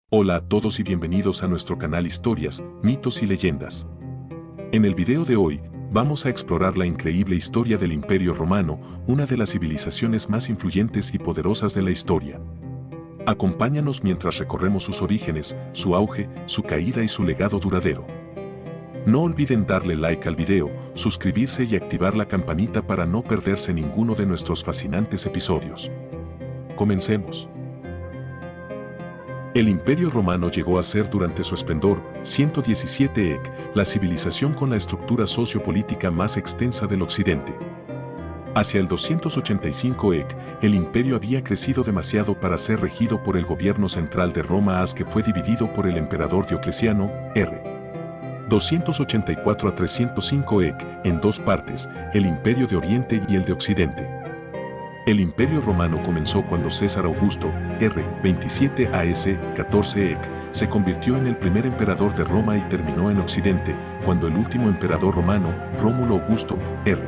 Hola a todos y bienvenidos a nuestro canal Historias, Mitos y Leyendas. En el video de hoy, vamos a explorar la increíble historia del Imperio Romano, una de las civilizaciones más influyentes y poderosas de la historia. Acompáñanos mientras recorremos sus orígenes, su auge, su caída y su legado duradero. No olviden darle like al video, suscribirse y activar la campanita para no perderse ninguno de nuestros fascinantes episodios. Comencemos. El Imperio Romano llegó a ser durante su esplendor, 117 EC, la civilización con la estructura sociopolítica más extensa del Occidente. Hacia el 285 EC, el imperio había crecido demasiado para ser regido por el gobierno central de Roma hasta que fue dividido por el emperador Diocleciano, r. 284 a 305 EC, en dos partes, el Imperio de Oriente y el de Occidente. El Imperio Romano comenzó cuando César Augusto, r. 27 a.C. 14 EC, se convirtió en el primer emperador de Roma y terminó en Occidente, cuando el último emperador romano, Rómulo Augusto, r.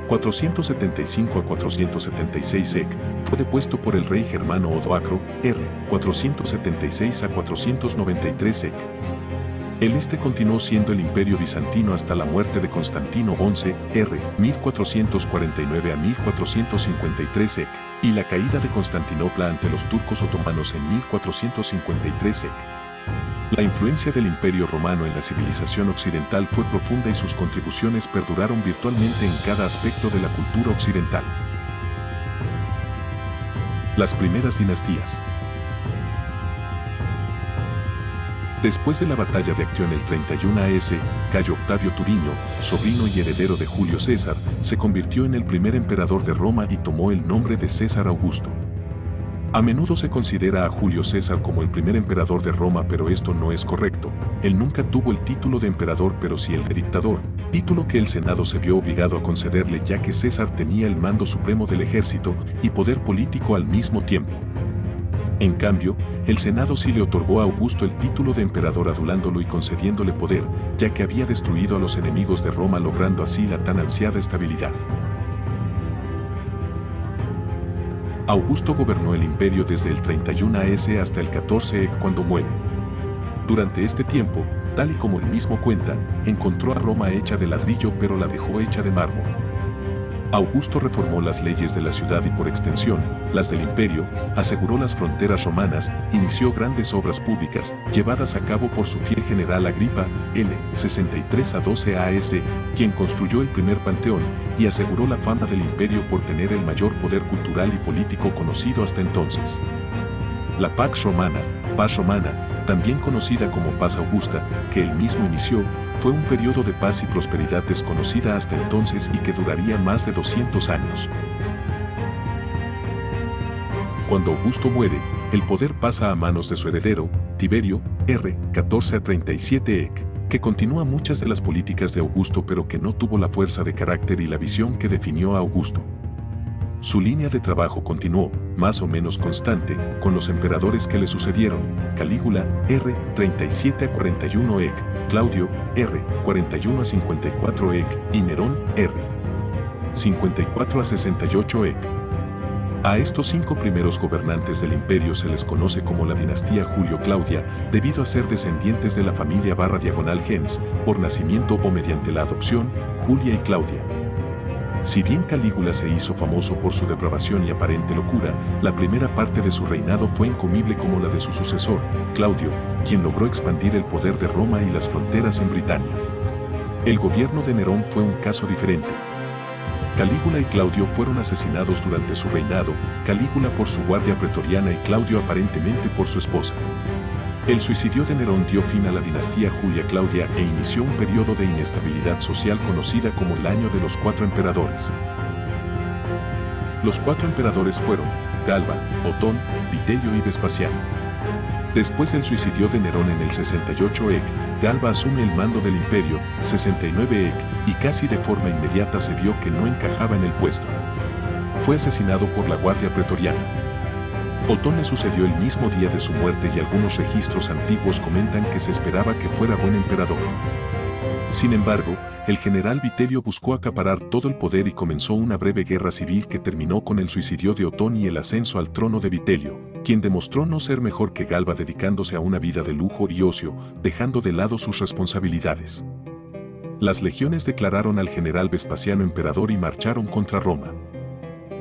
475 a 476 EC, fue depuesto por el rey germano Odoacro, r. 476 a 493 EC. El este continuó siendo el Imperio Bizantino hasta la muerte de Constantino XI, r. 1449 a 1453 EC, y la caída de Constantinopla ante los turcos otomanos en 1453 EC. La influencia del Imperio Romano en la civilización occidental fue profunda y sus contribuciones perduraron virtualmente en cada aspecto de la cultura occidental. Las primeras dinastías. Después de la batalla de Actión el 31 a.C., Cayo Octavio Turinio, sobrino y heredero de Julio César, se convirtió en el primer emperador de Roma y tomó el nombre de César Augusto. A menudo se considera a Julio César como el primer emperador de Roma, pero esto no es correcto. Él nunca tuvo el título de emperador, pero sí el de dictador, título que el Senado se vio obligado a concederle ya que César tenía el mando supremo del ejército y poder político al mismo tiempo. En cambio, el Senado sí le otorgó a Augusto el título de emperador adulándolo y concediéndole poder, ya que había destruido a los enemigos de Roma logrando así la tan ansiada estabilidad. Augusto gobernó el imperio desde el 31 a.C. hasta el 14 EC cuando muere. Durante este tiempo, tal y como él mismo cuenta, encontró a Roma hecha de ladrillo pero la dejó hecha de mármol. Augusto reformó las leyes de la ciudad y por extensión, las del imperio, aseguró las fronteras romanas, inició grandes obras públicas, llevadas a cabo por su fiel general Agripa, L. 63 a 12 a.C., quien construyó el primer panteón, y aseguró la fama del imperio por tener el mayor poder cultural y político conocido hasta entonces. La Pax Romana, paz romana, también conocida como Paz Augusta, que él mismo inició, fue un periodo de paz y prosperidad desconocida hasta entonces y que duraría más de 200 años. Cuando Augusto muere, el poder pasa a manos de su heredero, Tiberio, r. 14 a 37 EC, que continúa muchas de las políticas de Augusto pero que no tuvo la fuerza de carácter y la visión que definió a Augusto. Su línea de trabajo continuó, más o menos constante, con los emperadores que le sucedieron: Calígula, r. 37 a 41 EC, Claudio, r. 41 a 54 EC, y Nerón, r. 54 a 68 EC. A estos 5 primeros gobernantes del imperio se les conoce como la dinastía Julio-Claudia, debido a ser descendientes de la familia _gens, por nacimiento o mediante la adopción, Julia y Claudia. Si bien Calígula se hizo famoso por su depravación y aparente locura, la primera parte de su reinado fue incomible como la de su sucesor, Claudio, quien logró expandir el poder de Roma y las fronteras en Britania. El gobierno de Nerón fue un caso diferente. Calígula y Claudio fueron asesinados durante su reinado, Calígula por su guardia pretoriana y Claudio aparentemente por su esposa. El suicidio de Nerón dio fin a la dinastía Julia-Claudia e inició un periodo de inestabilidad social conocida como el Año de los 4 Emperadores. Los 4 emperadores fueron Galba, Otón, Vitelio y Vespasiano. Después del suicidio de Nerón en el 68 EC, Galba asume el mando del imperio, 69 EC, y casi de forma inmediata se vio que no encajaba en el puesto. Fue asesinado por la guardia pretoriana. Otón le sucedió el mismo día de su muerte y algunos registros antiguos comentan que se esperaba que fuera buen emperador. Sin embargo, el general Vitelio buscó acaparar todo el poder y comenzó una breve guerra civil que terminó con el suicidio de Otón y el ascenso al trono de Vitelio. quien demostró no ser mejor que Galba dedicándose a una vida de lujo y ocio, dejando de lado sus responsabilidades. Las legiones declararon al general Vespasiano emperador y marcharon contra Roma.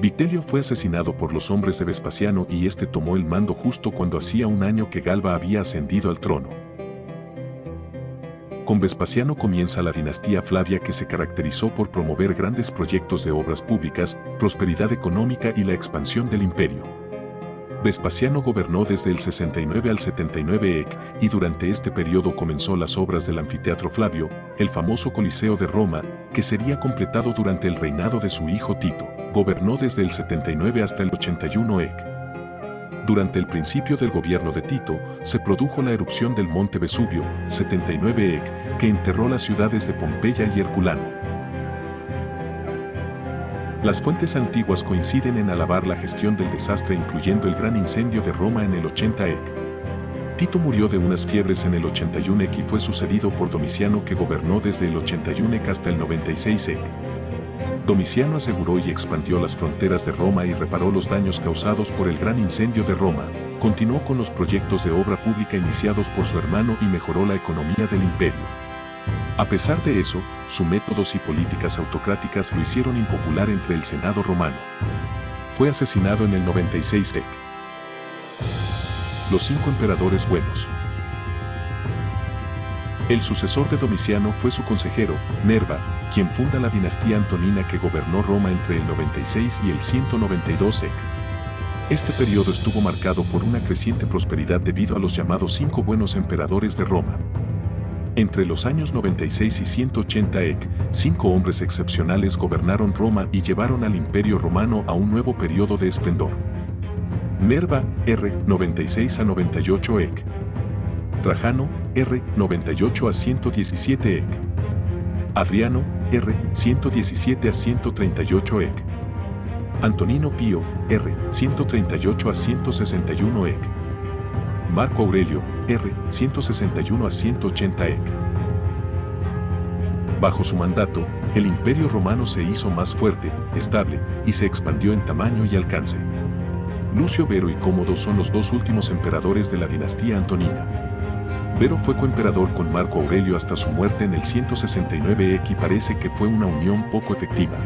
Vitelio fue asesinado por los hombres de Vespasiano y este tomó el mando justo cuando hacía un año que Galba había ascendido al trono. Con Vespasiano comienza la dinastía Flavia, que se caracterizó por promover grandes proyectos de obras públicas, prosperidad económica y la expansión del imperio. Vespasiano gobernó desde el 69 al 79 EC y durante este periodo comenzó las obras del Anfiteatro Flavio, el famoso Coliseo de Roma, que sería completado durante el reinado de su hijo Tito. Gobernó desde el 79 hasta el 81 EC. Durante el principio del gobierno de Tito, se produjo la erupción del monte Vesubio, 79 EC, que enterró las ciudades de Pompeya y Herculano. Las fuentes antiguas coinciden en alabar la gestión del desastre, incluyendo el gran incendio de Roma en el 80 EC. Tito murió de unas fiebres en el 81 EC y fue sucedido por Domiciano, que gobernó desde el 81 EC hasta el 96 EC. Domiciano aseguró y expandió las fronteras de Roma y reparó los daños causados por el gran incendio de Roma. Continuó con los proyectos de obra pública iniciados por su hermano y mejoró la economía del imperio. A pesar de eso, sus métodos y políticas autocráticas lo hicieron impopular entre el Senado romano. Fue asesinado en el 96 EC. Los 5 emperadores buenos. El sucesor de Domiciano fue su consejero, Nerva, quien funda la dinastía antonina que gobernó Roma entre el 96 y el 192 EC. Este periodo estuvo marcado por una creciente prosperidad debido a los llamados 5 buenos emperadores de Roma. Entre los años 96 y 180 EC, 5 hombres excepcionales gobernaron Roma y llevaron al Imperio Romano a un nuevo periodo de esplendor. Nerva, R. 96 a 98 EC. Trajano, R. 98 a 117 EC. Adriano, R. 117 a 138 EC. Antonino Pío, R. 138 a 161 EC. Marco Aurelio, R. 161 a 180 EC. Bajo su mandato, el Imperio Romano se hizo más fuerte, estable, y se expandió en tamaño y alcance. Lucio Vero y Cómodo son los 2 últimos emperadores de la dinastía antonina. Vero fue coemperador con Marco Aurelio hasta su muerte en el 169 EC y parece que fue una unión poco efectiva.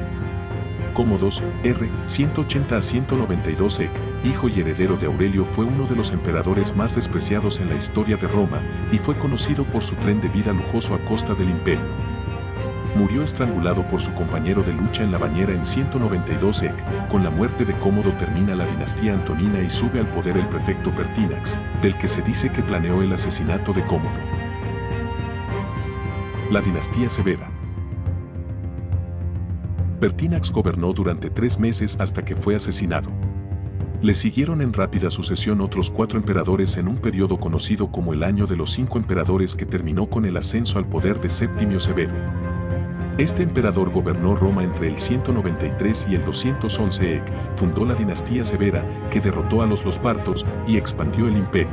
Cómodos, R. 180 a 192 EC, hijo y heredero de Aurelio, fue uno de los emperadores más despreciados en la historia de Roma y fue conocido por su tren de vida lujoso a costa del imperio. Murió estrangulado por su compañero de lucha en la bañera en 192 EC. Con la muerte de Cómodo termina la dinastía antonina y sube al poder el prefecto Pertinax, del que se dice que planeó el asesinato de Cómodo. La dinastía Severa. Pertinax gobernó durante 3 meses hasta que fue asesinado. Le siguieron en rápida sucesión otros 4 emperadores en un periodo conocido como el Año de los 5 Emperadores, que terminó con el ascenso al poder de Septimio Severo. Este emperador gobernó Roma entre el 193 y el 211 EC, fundó la dinastía Severa, que derrotó a los Partos y expandió el imperio.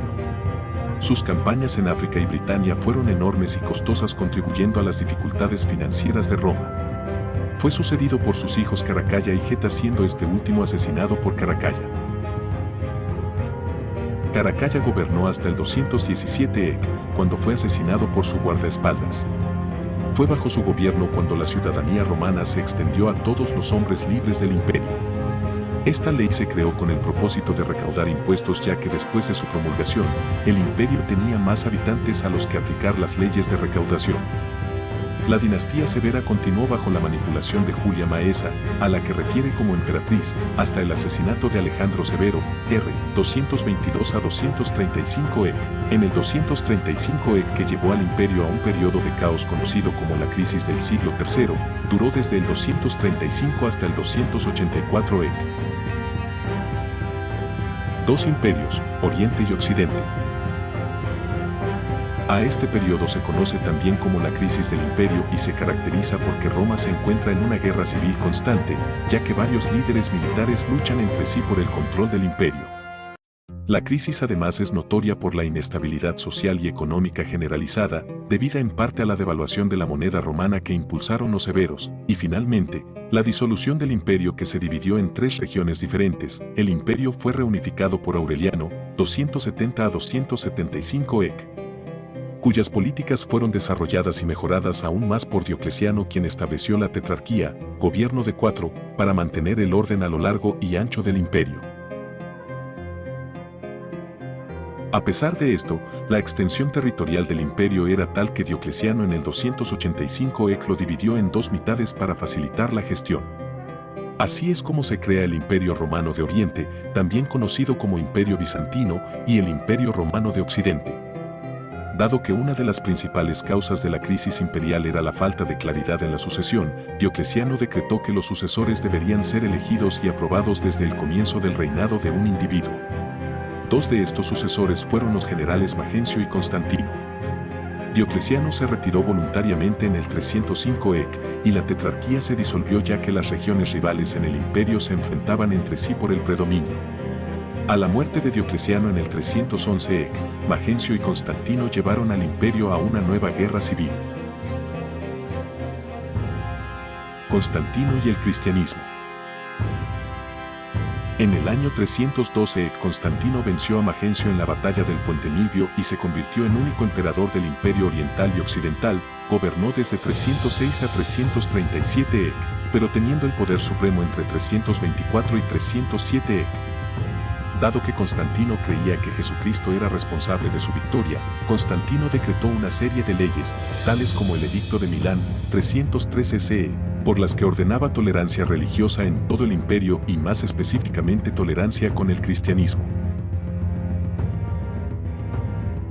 Sus campañas en África y Britania fueron enormes y costosas, contribuyendo a las dificultades financieras de Roma. Fue sucedido por sus hijos Caracalla y Geta, siendo este último asesinado por Caracalla. Caracalla gobernó hasta el 217 EC, cuando fue asesinado por su guardaespaldas. Fue bajo su gobierno cuando la ciudadanía romana se extendió a todos los hombres libres del imperio. Esta ley se creó con el propósito de recaudar impuestos, ya que después de su promulgación, el imperio tenía más habitantes a los que aplicar las leyes de recaudación. La dinastía Severa continuó bajo la manipulación de Julia Maesa, a la que refiere como emperatriz, hasta el asesinato de Alejandro Severo, R. 222 a 235 EC. En el 235 EC, que llevó al imperio a un periodo de caos conocido como la crisis del siglo III, duró desde el 235 hasta el 284 EC. 2 imperios, Oriente y Occidente. A este periodo se conoce también como la crisis del imperio y se caracteriza porque Roma se encuentra en una guerra civil constante, ya que varios líderes militares luchan entre sí por el control del imperio. La crisis además es notoria por la inestabilidad social y económica generalizada, debida en parte a la devaluación de la moneda romana que impulsaron los severos, y finalmente, la disolución del imperio, que se dividió en 3 regiones diferentes. El imperio fue reunificado por Aureliano, 270 a 275 EC, cuyas políticas fueron desarrolladas y mejoradas aún más por Diocleciano, quien estableció la tetrarquía, gobierno de 4, para mantener el orden a lo largo y ancho del imperio. A pesar de esto, la extensión territorial del imperio era tal que Diocleciano en el 285 EC lo dividió en dos mitades para facilitar la gestión. Así es como se crea el Imperio Romano de Oriente, también conocido como Imperio Bizantino, y el Imperio Romano de Occidente. Dado que una de las principales causas de la crisis imperial era la falta de claridad en la sucesión, Diocleciano decretó que los sucesores deberían ser elegidos y aprobados desde el comienzo del reinado de un individuo. Dos de estos sucesores fueron los generales Magencio y Constantino. Diocleciano se retiró voluntariamente en el 305 EC y la tetrarquía se disolvió, ya que las regiones rivales en el imperio se enfrentaban entre sí por el predominio. A la muerte de Diocleciano en el 311 EC, Magencio y Constantino llevaron al imperio a una nueva guerra civil. Constantino y el cristianismo. En el año 312 EC, Constantino venció a Magencio en la batalla del Puente Milvio y se convirtió en único emperador del Imperio Oriental y Occidental. Gobernó desde 306 a 337 EC, pero teniendo el poder supremo entre 324 y 307 EC. Dado que Constantino creía que Jesucristo era responsable de su victoria, Constantino decretó una serie de leyes, tales como el Edicto de Milán, 313 CE, por las que ordenaba tolerancia religiosa en todo el imperio y más específicamente tolerancia con el cristianismo.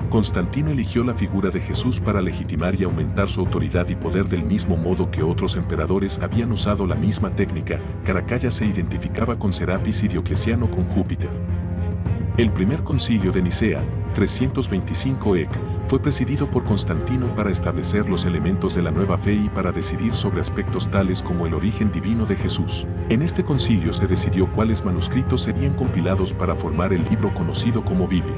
Constantino eligió la figura de Jesús para legitimar y aumentar su autoridad y poder, del mismo modo que otros emperadores habían usado la misma técnica. Caracalla se identificaba con Serapis y Diocleciano con Júpiter. El primer concilio de Nicea, 325 EC, fue presidido por Constantino para establecer los elementos de la nueva fe y para decidir sobre aspectos tales como el origen divino de Jesús. En este concilio se decidió cuáles manuscritos serían compilados para formar el libro conocido como Biblia.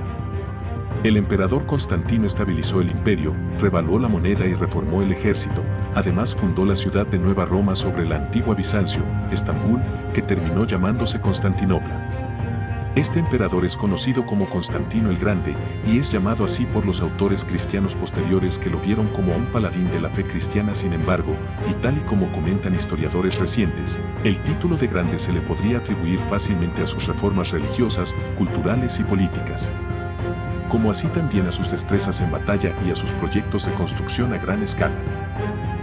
El emperador Constantino estabilizó el imperio, revaluó la moneda y reformó el ejército. Además fundó la ciudad de Nueva Roma sobre la antigua Bizancio, Estambul, que terminó llamándose Constantinopla. Este emperador es conocido como Constantino el Grande y es llamado así por los autores cristianos posteriores, que lo vieron como un paladín de la fe cristiana. Sin embargo, y tal y como comentan historiadores recientes, el título de grande se le podría atribuir fácilmente a sus reformas religiosas, culturales y políticas, como así también a sus destrezas en batalla y a sus proyectos de construcción a gran escala.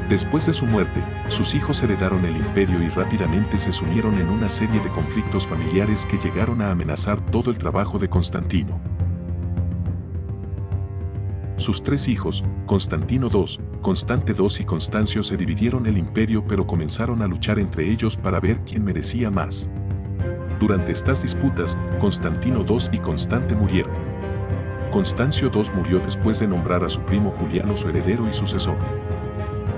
Después de su muerte, sus hijos heredaron el imperio y rápidamente se sumieron en una serie de conflictos familiares que llegaron a amenazar todo el trabajo de Constantino. Sus tres hijos, Constantino II, Constante II y Constancio, se dividieron el imperio, pero comenzaron a luchar entre ellos para ver quién merecía más. Durante estas disputas, Constantino II y Constante murieron. Constancio II murió después de nombrar a su primo Juliano su heredero y sucesor.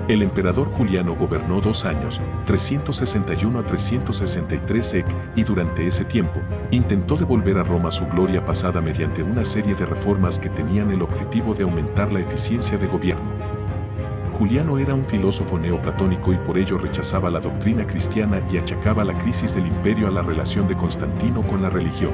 El emperador Juliano gobernó 2 años, 361 a 363 EC, y durante ese tiempo, intentó devolver a Roma su gloria pasada mediante una serie de reformas que tenían el objetivo de aumentar la eficiencia de gobierno. Juliano era un filósofo neoplatónico y por ello rechazaba la doctrina cristiana y achacaba la crisis del imperio a la relación de Constantino con la religión.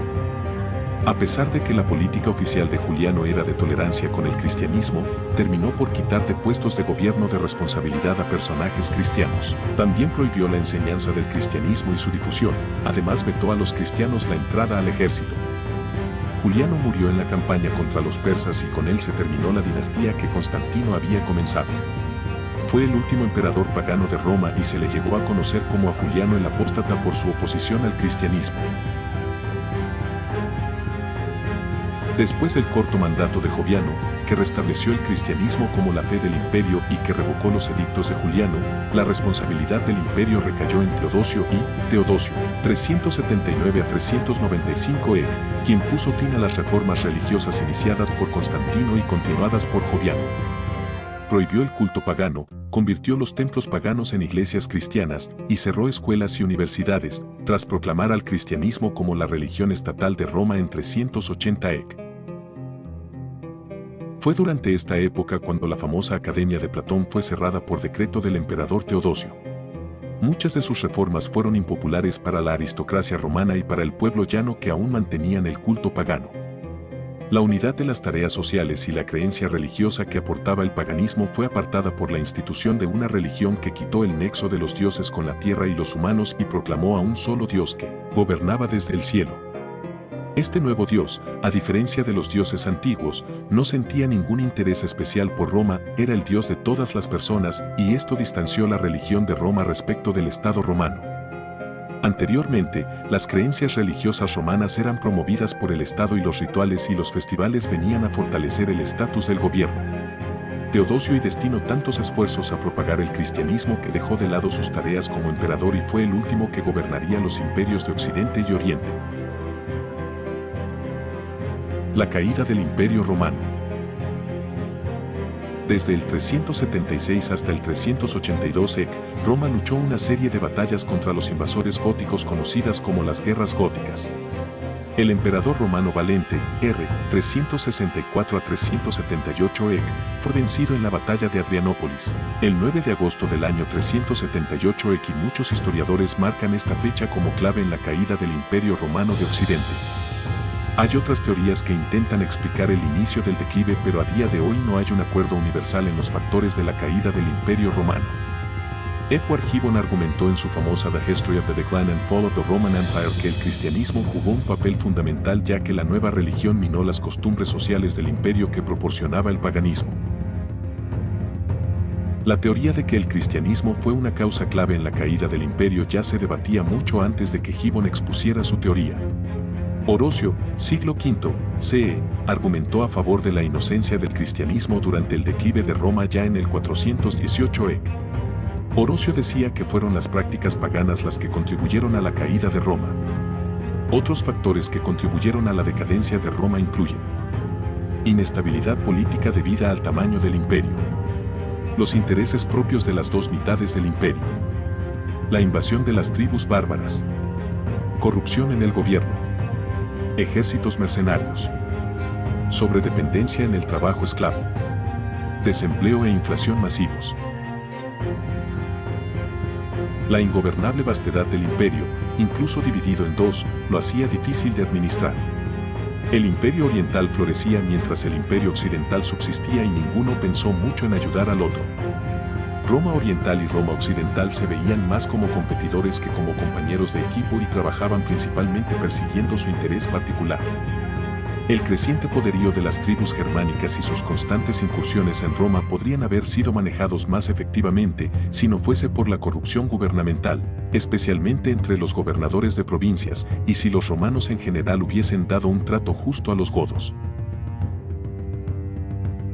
A pesar de que la política oficial de Juliano era de tolerancia con el cristianismo, terminó por quitar de puestos de gobierno de responsabilidad a personajes cristianos. También prohibió la enseñanza del cristianismo y su difusión. Además, vetó a los cristianos la entrada al ejército. Juliano murió en la campaña contra los persas y con él se terminó la dinastía que Constantino había comenzado. Fue el último emperador pagano de Roma y se le llegó a conocer como a Juliano el Apóstata por su oposición al cristianismo. Después del corto mandato de Joviano, que restableció el cristianismo como la fe del imperio y que revocó los edictos de Juliano, la responsabilidad del imperio recayó en Teodosio y Teodosio, 379 a 395 EC, quien puso fin a las reformas religiosas iniciadas por Constantino y continuadas por Joviano. Prohibió el culto pagano, convirtió los templos paganos en iglesias cristianas y cerró escuelas y universidades, tras proclamar al cristianismo como la religión estatal de Roma en 380 EC. Fue durante esta época cuando la famosa Academia de Platón fue cerrada por decreto del emperador Teodosio. Muchas de sus reformas fueron impopulares para la aristocracia romana y para el pueblo llano, que aún mantenían el culto pagano. La unidad de las tareas sociales y la creencia religiosa que aportaba el paganismo fue apartada por la institución de una religión que quitó el nexo de los dioses con la tierra y los humanos y proclamó a un solo Dios que gobernaba desde el cielo. Este nuevo Dios, a diferencia de los dioses antiguos, no sentía ningún interés especial por Roma, era el Dios de todas las personas y esto distanció la religión de Roma respecto del Estado romano. Anteriormente, las creencias religiosas romanas eran promovidas por el Estado y los rituales y los festivales venían a fortalecer el estatus del gobierno. Teodosio destinó tantos esfuerzos a propagar el cristianismo que dejó de lado sus tareas como emperador y fue el último que gobernaría los imperios de Occidente y Oriente. La caída del Imperio Romano. Desde el 376 hasta el 382 EC, Roma luchó una serie de batallas contra los invasores góticos conocidas como las Guerras Góticas. El emperador romano Valente, r. 364 a 378 EC, fue vencido en la batalla de Adrianópolis, el 9 de agosto del año 378 EC y muchos historiadores marcan esta fecha como clave en la caída del Imperio Romano de Occidente. Hay otras teorías que intentan explicar el inicio del declive, pero a día de hoy no hay un acuerdo universal en los factores de la caída del Imperio Romano. Edward Gibbon argumentó en su famosa The History of the Decline and Fall of the Roman Empire que el cristianismo jugó un papel fundamental ya que la nueva religión minó las costumbres sociales del imperio que proporcionaba el paganismo. La teoría de que el cristianismo fue una causa clave en la caída del imperio ya se debatía mucho antes de que Gibbon expusiera su teoría. Orocio, siglo V, CE, argumentó a favor de la inocencia del cristianismo durante el declive de Roma ya en el 418 EC. Orocio decía que fueron las prácticas paganas las que contribuyeron a la caída de Roma. Otros factores que contribuyeron a la decadencia de Roma incluyen inestabilidad política debida al tamaño del imperio, los intereses propios de las dos mitades del imperio, la invasión de las tribus bárbaras, corrupción en el gobierno, ejércitos mercenarios, sobredependencia en el trabajo esclavo, desempleo e inflación masivos. La ingobernable vastedad del imperio, incluso dividido en dos, lo hacía difícil de administrar. El imperio oriental florecía mientras el imperio occidental subsistía y ninguno pensó mucho en ayudar al otro. Roma Oriental y Roma Occidental se veían más como competidores que como compañeros de equipo y trabajaban principalmente persiguiendo su interés particular. El creciente poderío de las tribus germánicas y sus constantes incursiones en Roma podrían haber sido manejados más efectivamente si no fuese por la corrupción gubernamental, especialmente entre los gobernadores de provincias, y si los romanos en general hubiesen dado un trato justo a los godos.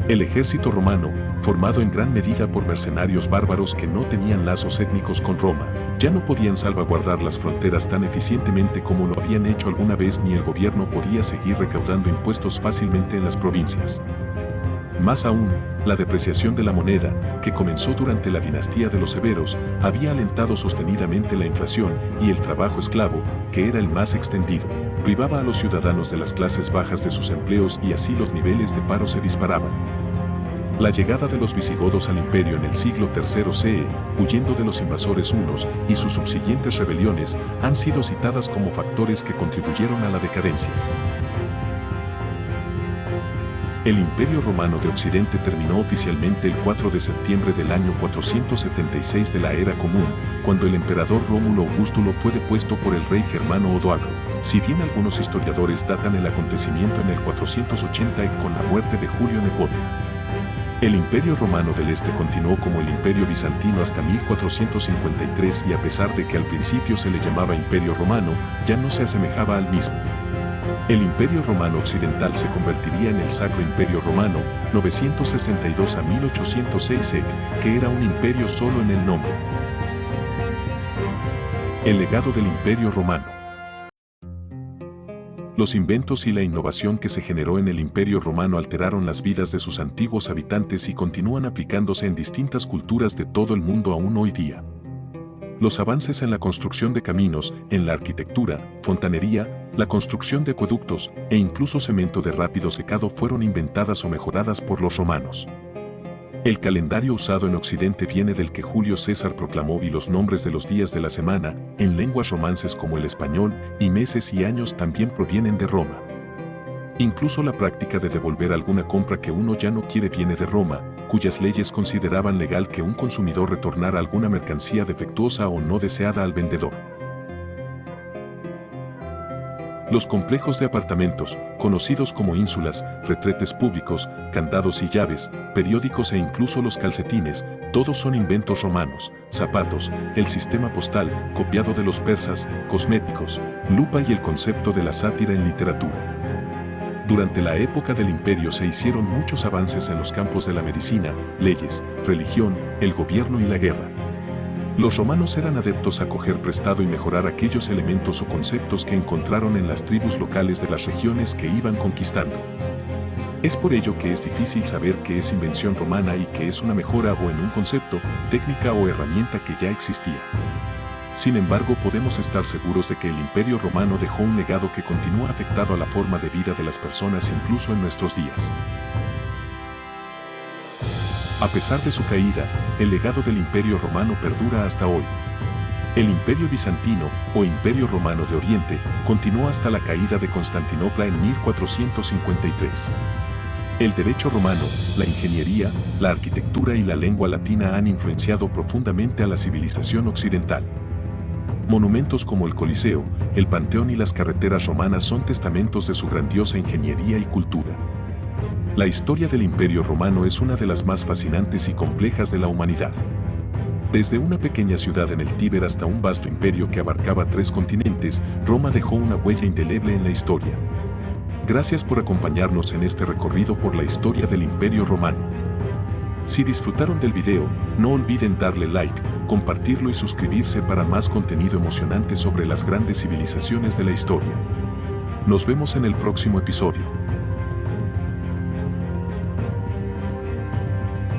El ejército romano, formado en gran medida por mercenarios bárbaros que no tenían lazos étnicos con Roma, ya no podían salvaguardar las fronteras tan eficientemente como lo habían hecho alguna vez ni el gobierno podía seguir recaudando impuestos fácilmente en las provincias. Más aún, la depreciación de la moneda, que comenzó durante la dinastía de los Severos, había alentado sostenidamente la inflación y el trabajo esclavo, que era el más extendido, privaba a los ciudadanos de las clases bajas de sus empleos y así los niveles de paro se disparaban. La llegada de los visigodos al imperio en el siglo III CE, huyendo de los invasores hunos, y sus subsiguientes rebeliones, han sido citadas como factores que contribuyeron a la decadencia. El Imperio Romano de Occidente terminó oficialmente el 4 de septiembre del año 476 de la Era Común, cuando el emperador Rómulo Augustulo fue depuesto por el rey germano Odoacro, si bien algunos historiadores datan el acontecimiento en el 480 con la muerte de Julio Nepote. El Imperio Romano del Este continuó como el Imperio Bizantino hasta 1453 y a pesar de que al principio se le llamaba Imperio Romano, ya no se asemejaba al mismo. El Imperio Romano Occidental se convertiría en el Sacro Imperio Romano, 962 a 1806 que era un imperio solo en el nombre. El legado del Imperio Romano. Los inventos y la innovación que se generó en el Imperio Romano alteraron las vidas de sus antiguos habitantes y continúan aplicándose en distintas culturas de todo el mundo aún hoy día. Los avances en la construcción de caminos, en la arquitectura, fontanería, la construcción de acueductos e incluso cemento de rápido secado fueron inventadas o mejoradas por los romanos. El calendario usado en Occidente viene del que Julio César proclamó y los nombres de los días de la semana, en lenguas romances como el español, y meses y años también provienen de Roma. Incluso la práctica de devolver alguna compra que uno ya no quiere viene de Roma, cuyas leyes consideraban legal que un consumidor retornara alguna mercancía defectuosa o no deseada al vendedor. Los complejos de apartamentos, conocidos como ínsulas, retretes públicos, candados y llaves, periódicos e incluso los calcetines, todos son inventos romanos, zapatos, el sistema postal, copiado de los persas, cosméticos, lupa y el concepto de la sátira en literatura. Durante la época del imperio se hicieron muchos avances en los campos de la medicina, leyes, religión, el gobierno y la guerra. Los romanos eran adeptos a coger prestado y mejorar aquellos elementos o conceptos que encontraron en las tribus locales de las regiones que iban conquistando. Es por ello que es difícil saber qué es invención romana y qué es una mejora o en un concepto, técnica o herramienta que ya existía. Sin embargo, podemos estar seguros de que el Imperio Romano dejó un legado que continúa afectado a la forma de vida de las personas incluso en nuestros días. A pesar de su caída, el legado del Imperio Romano perdura hasta hoy. El Imperio Bizantino, o Imperio Romano de Oriente, continuó hasta la caída de Constantinopla en 1453. El derecho romano, la ingeniería, la arquitectura y la lengua latina han influenciado profundamente a la civilización occidental. Monumentos como el Coliseo, el Panteón y las carreteras romanas son testamentos de su grandiosa ingeniería y cultura. La historia del Imperio Romano es una de las más fascinantes y complejas de la humanidad. Desde una pequeña ciudad en el Tíber hasta un vasto imperio que abarcaba 3 continentes, Roma dejó una huella indeleble en la historia. Gracias por acompañarnos en este recorrido por la historia del Imperio Romano. Si disfrutaron del video, no olviden darle like, compartirlo y suscribirse para más contenido emocionante sobre las grandes civilizaciones de la historia. Nos vemos en el próximo episodio.